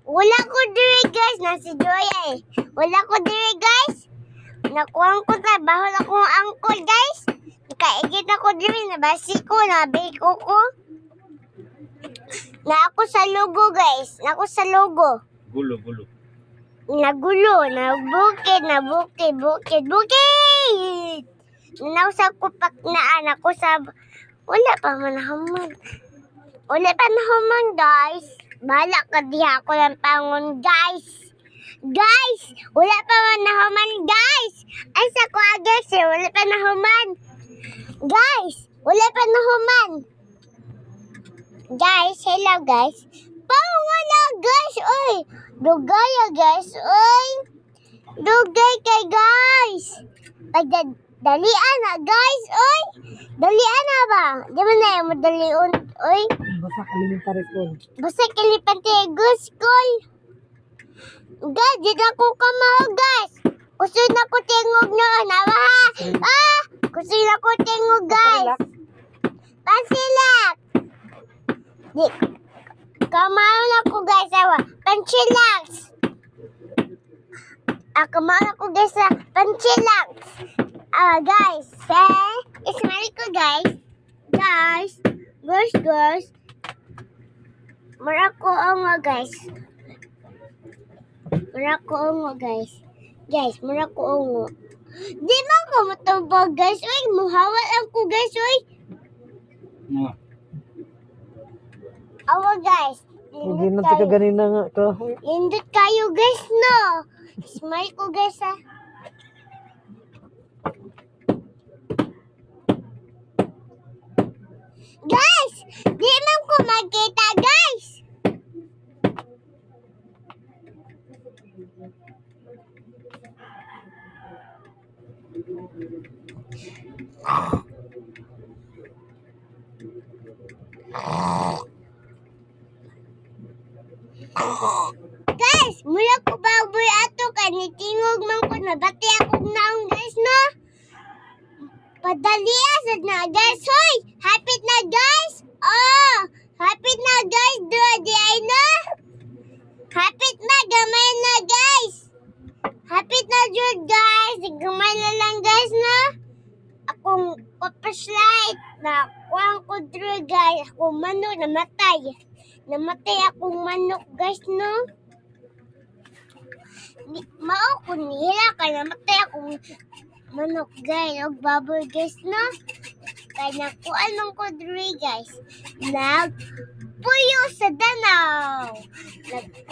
Wala ko diri guys, nasi Joya eh. Wala ko diri guys. Nakuha ko trabaho na kong angkol guys. Nakaigit ako diri, nabasi ko, nabiko ko. Na ako sa logo guys, na ako sa logo. Gulo. Nagulo, nabukid. Nausa ko paknaan ako sa... Wala pa man guys. Bahala ka diha ako ng pangon guys. Guys, wala pa man guys. Ay sa ko guys, wala pa nahuman. Guys, wala pa nahuman. Guys, hello guys. Wala guys, oy. Dugay guys, oy. Dugay kay guys. Dalian na guys, oy. Dalian na ba? Di ba na yung madalion, oy? Basta elementary school. Basta elementary school. Guys, di na ko kamao guys. Kusod na ko tingog noon, ha? Kusod na ko tingog guys. Pansilak. Di, kamao na ko guys, awa. Pansilaks. Kamao na ko guys, pansilaks. Guys, ismali ko guys. Guys. Mura ko nga guys. Guys, mura ko ongo. Di man ko matubag guys, oy. Muhawal ang ko guys, oy. No. Awa guys. Hindi man ka ganina nga kahoy. Lindot kayo guys, no. Smile ko guys, ha. Guys, di man ko magkita guys. Guys, mula ko baboy ato kanitingog man ko nabati akong naong guys, no? Padaliya sad na guys, hoy! Hapit na guys! Hapit na guys, di ay na? Hapit na, gamay na guys! Hapit na jud guys, gamay na lang guys, no? Akong flashlight na kuwang ko dre guys, akong manok namatay. Namatay akong manok guys, no? Mao ko nila kaya namatay akong manok guys, o baboy guys, no? Kaya nakuan man ko dre guys. Nagpuyo sa danaw.